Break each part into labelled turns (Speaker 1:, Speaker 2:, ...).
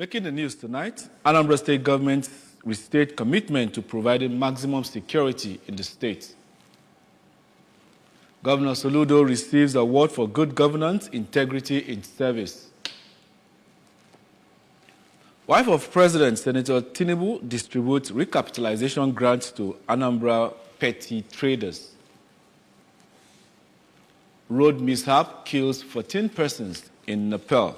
Speaker 1: Making the news tonight, Anambra State government restate commitment to providing maximum security in the state. Governor Soludo receives award for good governance, integrity in service. Wife of President Senator Tinubu distributes recapitalization grants to Anambra petty traders. Road mishap kills 14 persons in Nepal.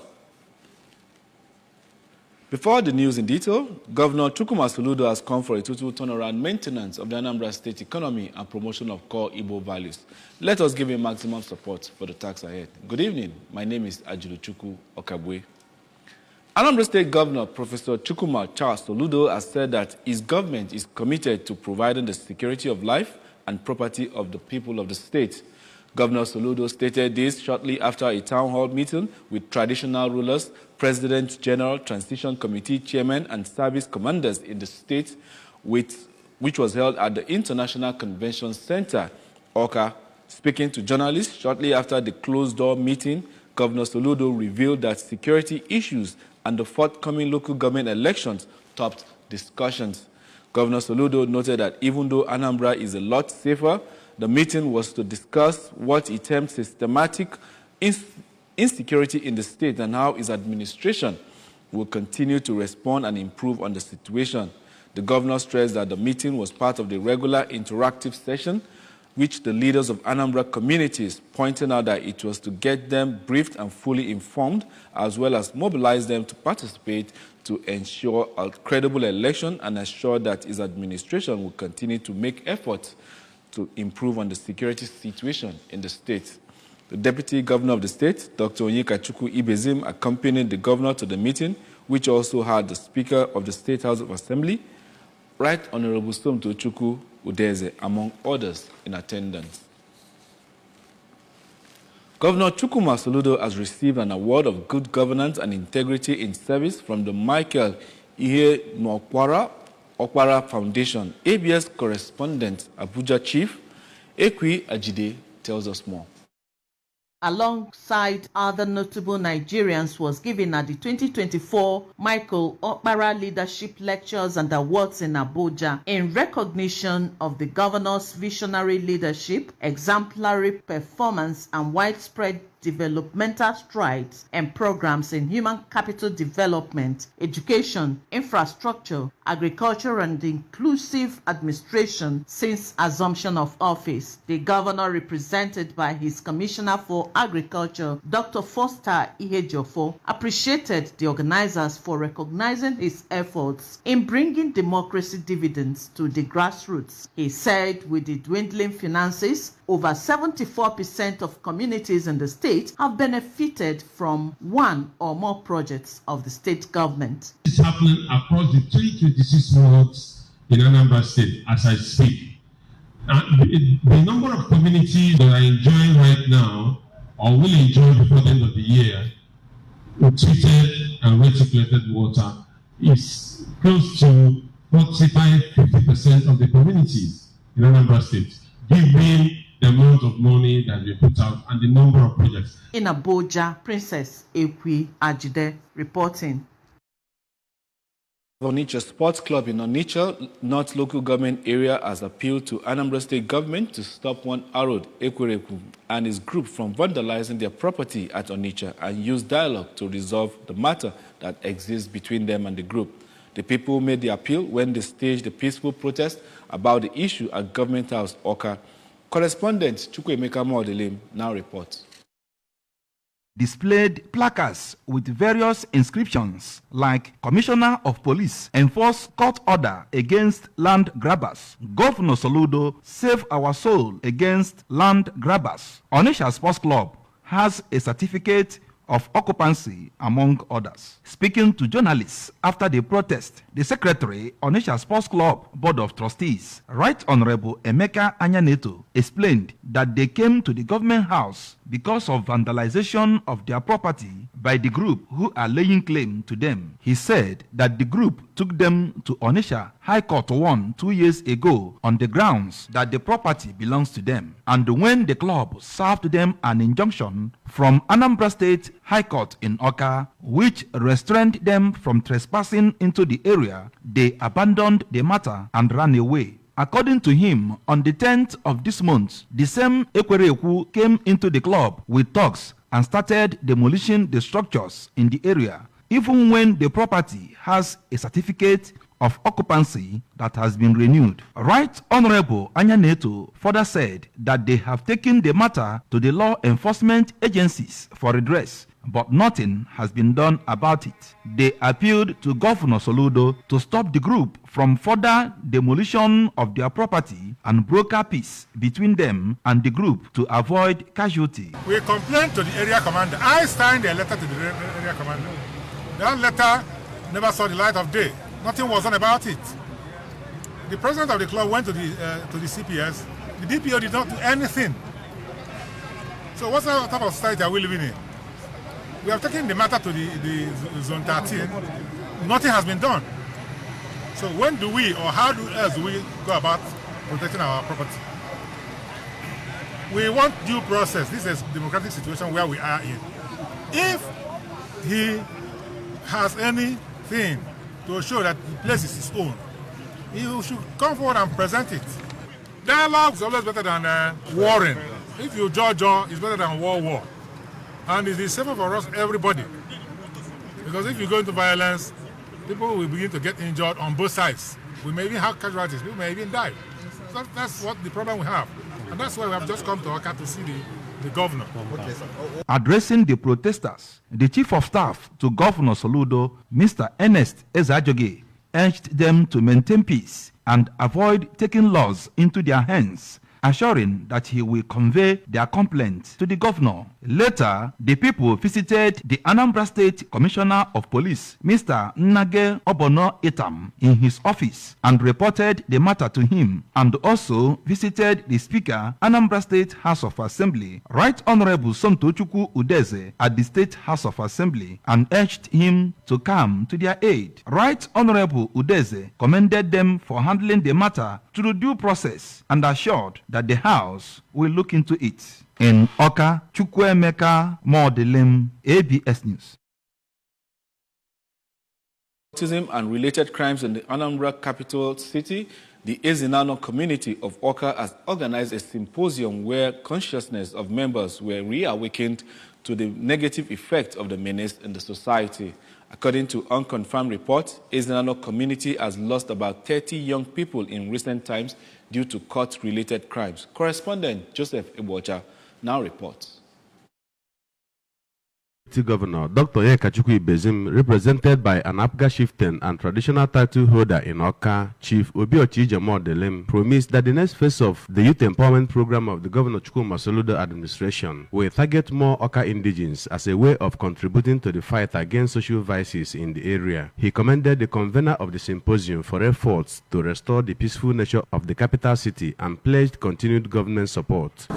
Speaker 1: Before the news in detail, Governor Chukwuma Soludo has come for a total turnaround maintenance of the Anambra State economy and promotion of core Igbo values. Let us give him maximum support for the task ahead. Good evening. My name is Ajuluchukwu Okabwe. Anambra State Governor Professor Chukwuma Charles Soludo has said that his government is committed to providing the security of life and property of the people of the state. Governor Soludo stated this shortly after a town hall meeting with traditional rulers, President General Transition Committee Chairmen and service commanders in the state, which was held at the International Convention Center, Awka. Speaking to journalists shortly after the closed-door meeting, Governor Soludo revealed that security issues and the forthcoming local government elections topped discussions. Governor Soludo noted that even though Anambra is a lot safer, the meeting was to discuss what he termed systematic insecurity in the state and how his administration will continue to respond and improve on the situation. The governor stressed that the meeting was part of the regular interactive session which the leaders of Anambra communities, pointing out that it was to get them briefed and fully informed, as well as mobilize them to participate to ensure a credible election and assure that his administration will continue to make efforts to improve on the security situation in the state. The Deputy Governor of the state, Dr. Onyekachukwu Ibezim, accompanied the governor to the meeting, which also had the Speaker of the State House of Assembly, Right Honorable Somtochukwu Udeze, among others, in attendance. Governor Chukwuma Soludo has received an award of good governance and integrity in service from the Michael Ihe Okwara Foundation. ABS correspondent, Abuja Chief, Ekwi Ajide, tells us more.
Speaker 2: Alongside other notable Nigerians, was given at the 2024 Michael Okpara Leadership Lectures and Awards in Abuja in recognition of the governor's visionary leadership, exemplary performance, and widespread developmental strides and programs in human capital development, education, infrastructure, agriculture, and inclusive administration since assumption of office. The governor, represented by his Commissioner for Agriculture, Dr. Foster Ihejofo, appreciated the organizers for recognizing his efforts in bringing democracy dividends to the grassroots. He said with the dwindling finances, over 74% of communities in the state have benefited from one or more projects of the state government.
Speaker 3: It's happening across the 326 wards in Anambra State as I speak. The number of communities that are enjoying right now or will enjoy before the end of the year with treated and recirculated water is close to 45–50% of the communities in Anambra State, given the amount of money that we put out and the number of projects.
Speaker 2: In Abuja, Princess Ekwi Ajide reporting.
Speaker 1: Onitsha Sports Club in Onitsha North Local Government Area has appealed to Anambra State Government to stop one Arod Ekwereku and his group from vandalizing their property at Onitsha and use dialogue to resolve the matter that exists between them and the group. The people made the appeal when they staged a peaceful protest about the issue at Government House, Awka. Correspondent Chukwuemeka Modelim now reports.
Speaker 4: Displayed placards with various inscriptions like Commissioner of Police, enforce court order against land grabbers. Governor Soludo, save our soul against land grabbers. Onitsha Sports Club has a certificate of occupancy, among others. Speaking to journalists after the protest, the Secretary, Onitsha Sports Club Board of Trustees, Right Honorable Emeka Anyaneto, explained that they came to the government house because of vandalization of their property by the group who are laying claim to them. He said that the group took them to Onitsha High Court 1 2 years ago on the grounds that the property belongs to them. And when the club served them an injunction from Anambra State High Court in Awka, which restrained them from trespassing into the area, they abandoned the matter and ran away. According to him, on the 10th of this month, the same Ekwerekwu came into the club with thugs and started demolishing the structures in the area, even when the property has a certificate of occupancy that has been renewed. Right Honorable Anyaneto further said that they have taken the matter to the law enforcement agencies for redress, but nothing has been done about it. They appealed to Governor Soludo to stop the group from further demolition of their property and broker peace between them and the group to avoid casualty.
Speaker 5: We complained to the area commander. I signed a letter to the area commander. That letter never saw the light of day. Nothing was done about it. The president of the club went to the CPS. The DPO did not do anything. So what type of society are we living in? We have taken the matter to the Zone 13. Nothing has been done. So when do we, or how else do we go about protecting our property? We want due process. This is a democratic situation where we are in. If he has anything to show that the place is his own, he should come forward and present it. Dialogue is always better than warring. If you judge, it's better than war. And it is safer for us, everybody. Because if you go into violence, people will begin to get injured on both sides. We may even have casualties, people may even die. So that's what the problem we have. And that's why we have just come to Awka to see the governor.
Speaker 4: Addressing the protesters, the chief of staff to Governor Soludo, Mr. Ernest Ezajoge, urged them to maintain peace and avoid taking laws into their hands, assuring that he will convey their complaint to the governor. Later, the people visited the Anambra State Commissioner of Police, Mr. Nnage Obono Itam, in his office and reported the matter to him, and also visited the Speaker, Anambra State House of Assembly, Right Honorable Somtochukwu Udeze, at the State House of Assembly, and urged him to come to their aid. Right Honorable Udeze commended them for handling the matter through due process and assured that the House will look into it. In Awka, Chukwuemeka Modelim, ABS News.
Speaker 1: Autism and related crimes in the Anambra capital city, the Ezinano community of Awka has organized a symposium where consciousness of members were reawakened to the negative effect of the menace in the society. According to unconfirmed reports, Ezinano community has lost about 30 young people in recent times due to court-related crimes. Correspondent Joseph Ibocha now reports.
Speaker 6: Governor Dr. Yekachukwu Ibezim, represented by an Apga chieftain and traditional title holder in Awka, Chief Obiochi Jamodelim, promised that the next phase of the youth empowerment program of the Governor Chukwuma Soludo administration will target more Awka indigenes as a way of contributing to the fight against social vices in the area. He commended the convener of the symposium for efforts to restore the peaceful nature of the capital city and pledged continued government support.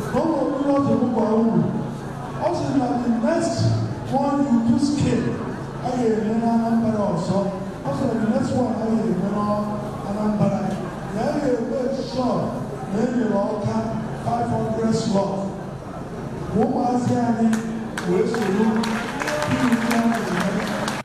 Speaker 7: One you do scale, I hear Anambra also. Also, the next one I hear Anambra. I hear very short, maybe Awka 500 slot.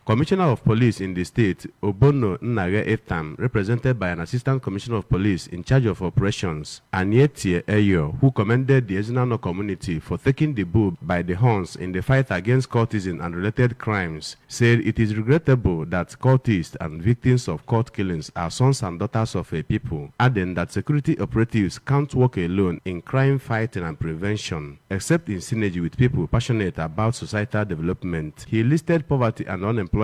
Speaker 6: Commissioner of Police in the state, Obono Nnage Etam, represented by an Assistant Commissioner of Police in charge of operations, Anyetie Eyo, who commended the Ezinano community for taking the bull by the horns in the fight against cultism and related crimes, said it is regrettable that cultists and victims of cult killings are sons and daughters of a people, adding that security operatives can't work alone in crime fighting and prevention, except in synergy with people passionate about societal development. He listed poverty and unemployment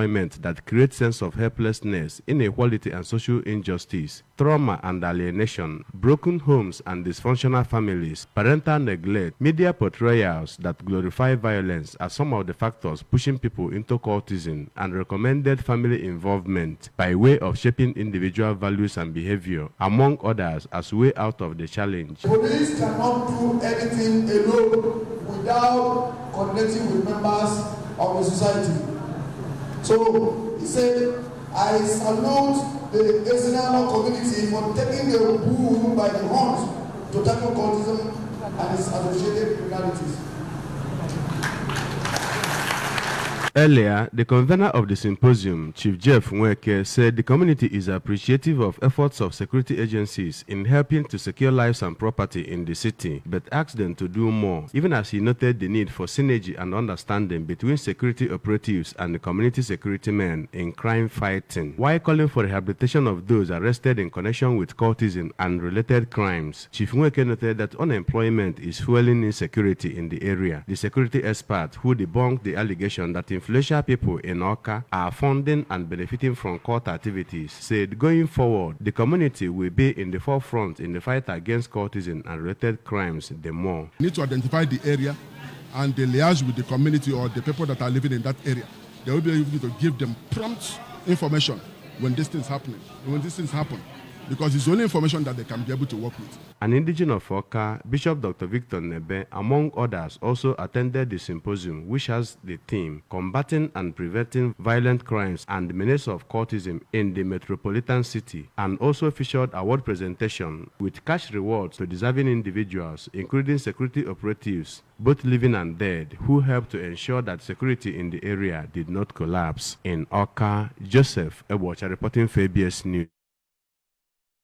Speaker 6: that create sense of helplessness, inequality and social injustice, trauma and alienation, broken homes and dysfunctional families, parental neglect, media portrayals that glorify violence are some of the factors pushing people into cultism, and recommended family involvement by way of shaping individual values and behavior, among others, as way out of the challenge.
Speaker 7: Police cannot do anything alone without connecting with members of the society. So he said, I salute the Ezinano community for taking the bull by the horns to tackle cultism and its associated criminalities.
Speaker 6: Earlier, the convener of the symposium, Chief Jeff Nweke, said the community is appreciative of efforts of security agencies in helping to secure lives and property in the city, but asked them to do more, even as he noted the need for synergy and understanding between security operatives and the community security men in crime fighting. While calling for rehabilitation of those arrested in connection with cultism and related crimes, Chief Nweke noted that unemployment is fueling insecurity in the area. The security expert who debunked the allegation that influential people in Awka are funding and benefiting from cult activities said going forward, the community will be in the forefront in the fight against cultism and related crimes the more.
Speaker 8: We need to identify the area and the liaise with the community or the people that are living in that area. They will be able to give them prompt information when these things happen, because it's only information that they can be able to work with.
Speaker 6: An indigene of Awka, Bishop Dr. Victor Nebe, among others, also attended the symposium, which has the theme Combating and Preventing Violent Crimes and the Menace of Cultism in the Metropolitan City, and also featured award presentation with cash rewards to deserving individuals, including security operatives, both living and dead, who helped to ensure that security in the area did not collapse. In Awka, Joseph Ebocha reporting for ABS News.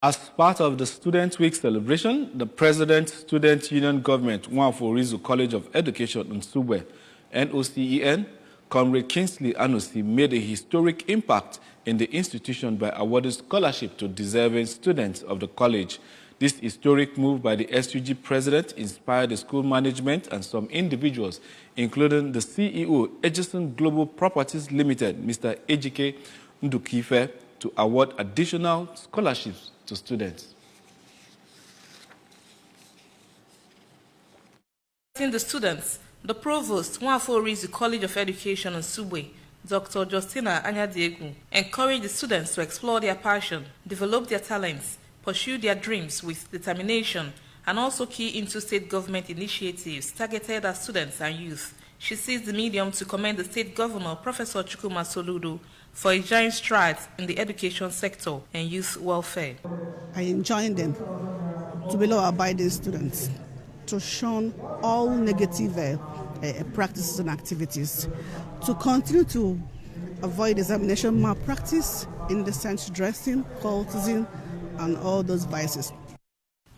Speaker 1: As part of the Student Week celebration, the President Student Union Government, Nwafor Orizu College of Education in Nsugbe, NOCEN, Comrade Kingsley Anusi, made a historic impact in the institution by awarding scholarship to deserving students of the college. This historic move by the SUG president inspired the school management and some individuals, including the CEO, Edison Global Properties Limited, Mr. Ejike Ndukife, to award additional scholarships to students.
Speaker 9: The students, the provost, Nwafor Orizu College of Education in Nsugbe, Dr. Justina Anyadiegu, encouraged the students to explore their passion, develop their talents, pursue their dreams with determination, and also key into state government initiatives targeted at students and youth. She seized the medium to commend the state governor, Professor Chukwuma Soludo, for his giant strides in the education sector and youth welfare.
Speaker 10: I enjoin them to be law-abiding students, to shun all negative practices and activities, to continue to avoid examination malpractice, indecent dressing, cultism, and all those vices.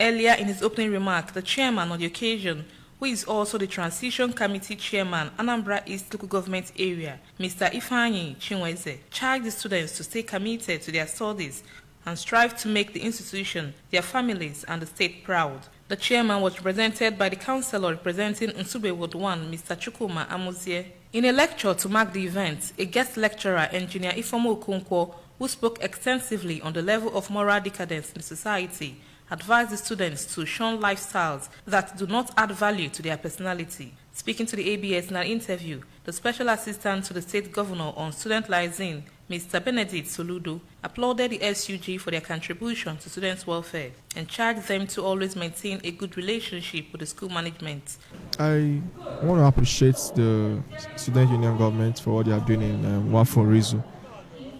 Speaker 9: Earlier in his opening remark, the chairman on the occasion, who is also the Transition Committee Chairman, Anambra East Local Government Area, Mr. Ifeanyi Chinweze, charged the students to stay committed to their studies and strive to make the institution, their families, and the state proud. The chairman was represented by the councillor representing Nsugbe Ward 1, Mr. Chukwuma Amuzie. In a lecture to mark the event, a guest lecturer, Engineer Ifomo Okonkwo, who spoke extensively on the level of moral decadence in society, advised the students to shun lifestyles that do not add value to their personality. Speaking to the ABS in an interview, the Special Assistant to the State Governor on Student Liaison, Mr. Benedict Soludo, applauded the SUG for their contribution to students' welfare and charged them to always maintain a good relationship with the school management.
Speaker 11: I want to appreciate the Student Union government for what they are doing in Nwafor Orizu.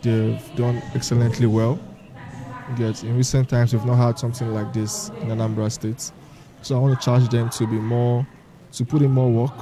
Speaker 11: They've done excellently well. Yet in recent times, we've not had something like this in Anambra State. So I want to charge them to put in more work,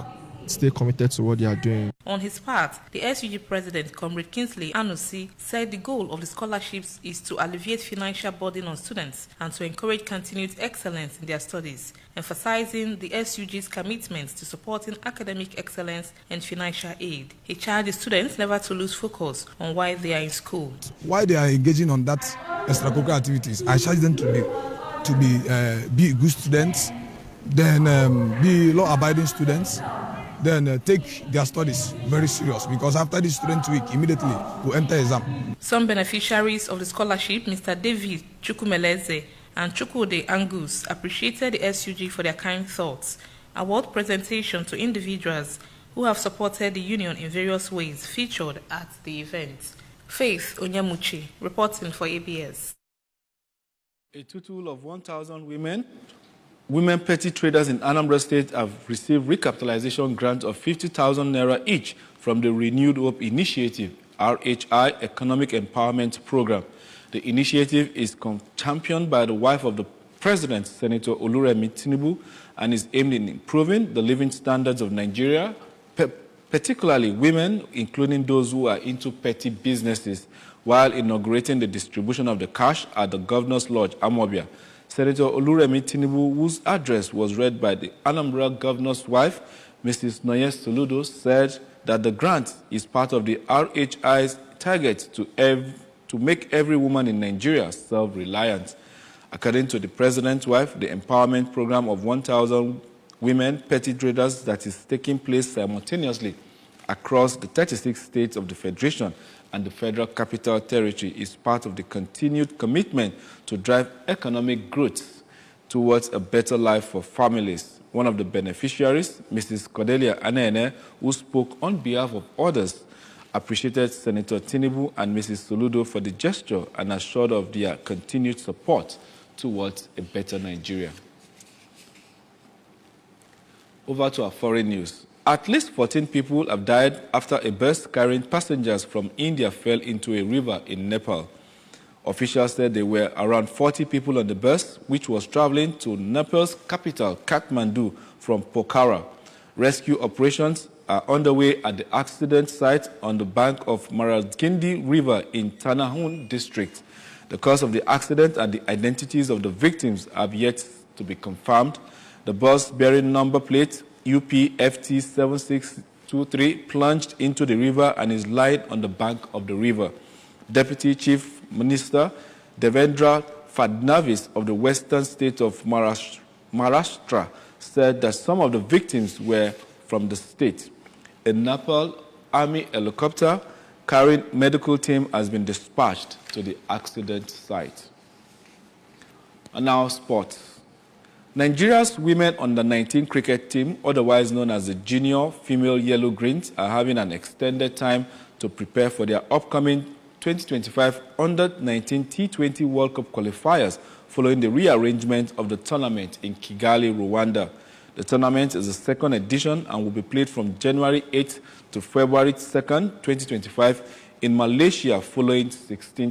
Speaker 11: stay committed to what they are doing.
Speaker 9: On his part, the SUG president, Comrade Kingsley Anusi, said the goal of the scholarships is to alleviate financial burden on students and to encourage continued excellence in their studies, emphasizing the SUG's commitment to supporting academic excellence and financial aid. He charged the students never to lose focus on why they are in school.
Speaker 12: While they are engaging on that extracurricular activities, I charge them to be good students, then be law-abiding students, then take their studies very serious, because after this student week, immediately we'll enter exam.
Speaker 9: Some beneficiaries of the scholarship, Mr. David Chukwumeleze and Chukwude Angus, appreciated the SUG for their kind thoughts. Award presentation to individuals who have supported the union in various ways featured at the event. Faith Onyamuchi, reporting for ABS.
Speaker 1: A total of 1,000 women women petty traders in Anambra State have received recapitalization grants of 50,000 naira each from the Renewed Hope Initiative, RHI Economic Empowerment Program. The initiative is championed by the wife of the President, Senator Oluremi Tinubu, and is aimed in improving the living standards of Nigeria, particularly women, including those who are into petty businesses, while inaugurating the distribution of the cash at the Governor's Lodge, Amobia. Senator Oluremi Tinubu, whose address was read by the Anambra Governor's wife, Mrs. Noyes Soludo, said that the grant is part of the RHI's target to make every woman in Nigeria self-reliant. According to the President's wife, the empowerment program of 1,000 women petty traders that is taking place simultaneously across the 36 states of the Federation and the Federal Capital Territory is part of the continued commitment to drive economic growth towards a better life for families. One of the beneficiaries, Mrs. Cordelia Anene, who spoke on behalf of others, appreciated Senator Tinubu and Mrs. Soludo for the gesture and assured of their continued support towards a better Nigeria. Over to our foreign news. At least 14 people have died after a bus carrying passengers from India fell into a river in Nepal. Officials said there were around 40 people on the bus, which was traveling to Nepal's capital, Kathmandu, from Pokhara. Rescue operations are underway at the accident site on the bank of Marazgindi River in Tanahun district. The cause of the accident and the identities of the victims have yet to be confirmed. The bus bearing number plate UPFT 7623 plunged into the river and is lying on the bank of the river. Deputy Chief Minister Devendra Fadnavis of the western state of Maharashtra said that some of the victims were from the state. A Nepal Army helicopter carrying medical team has been dispatched to the accident site. And now sports. Nigeria's women under-19 cricket team, otherwise known as the Junior Female Yellow Greens, are having an extended time to prepare for their upcoming 2025 Under-19 T20 World Cup qualifiers following the rearrangement of the tournament in Kigali, Rwanda. The tournament is the second edition and will be played from January 8th to February 2nd, 2025 in Malaysia featuring 16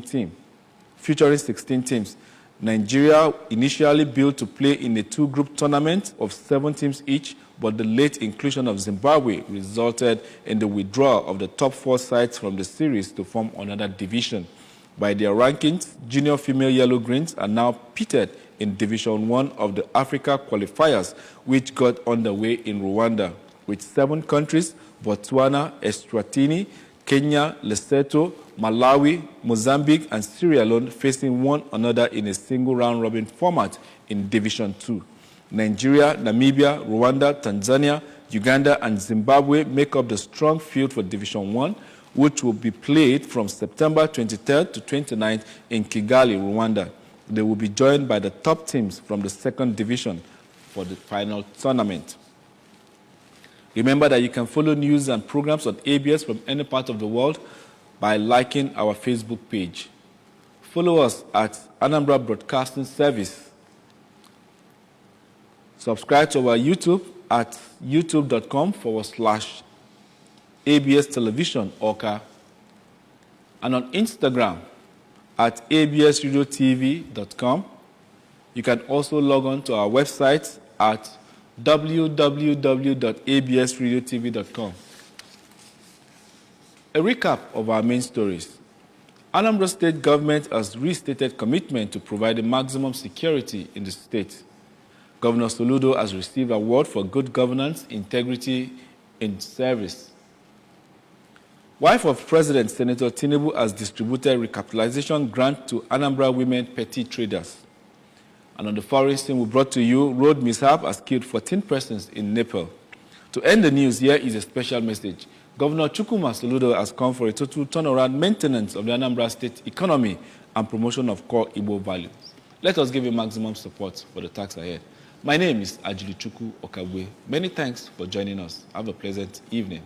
Speaker 1: teams. Nigeria initially billed to play in a two-group tournament of 7 teams each, but the late inclusion of Zimbabwe resulted in the withdrawal of the top 4 sides from the series to form another division. By their rankings, Junior Female Yellow Greens are now pitted in Division 1 of the Africa qualifiers, which got underway in Rwanda, with 7 countries, Botswana, Eswatini, Kenya, Lesotho, Malawi, Mozambique, and Sierra Leone facing one another in a single round-robin format in Division 2. Nigeria, Namibia, Rwanda, Tanzania, Uganda, and Zimbabwe make up the strong field for Division 1, which will be played from September 23rd to 29th in Kigali, Rwanda. They will be joined by the top teams from the second division for the final tournament. Remember that you can follow news and programs on ABS from any part of the world by liking our Facebook page. Follow us at Anambra Broadcasting Service. Subscribe to our YouTube at youtube.com/ABS Television Oka, and on Instagram at absradiotv.com. You can also log on to our website at www.absradiotv.com. A recap of our main stories. Anambra State government has restated commitment to providing maximum security in the state. Governor Soludo has received award for good governance, integrity in service. Wife of President Senator Tinubu has distributed recapitalization grant to Anambra women petty traders. And on the foreign scene, we brought to you road mishap has killed 14 persons in Nepal. To end the news, here is a special message. Governor Chukwuma Soludo has come for a total turnaround maintenance of the Anambra State economy and promotion of core Igbo values. Let us give him maximum support for the tax ahead. My name is Ajili Chukwu Okagwe. Many thanks for joining us. Have a pleasant evening.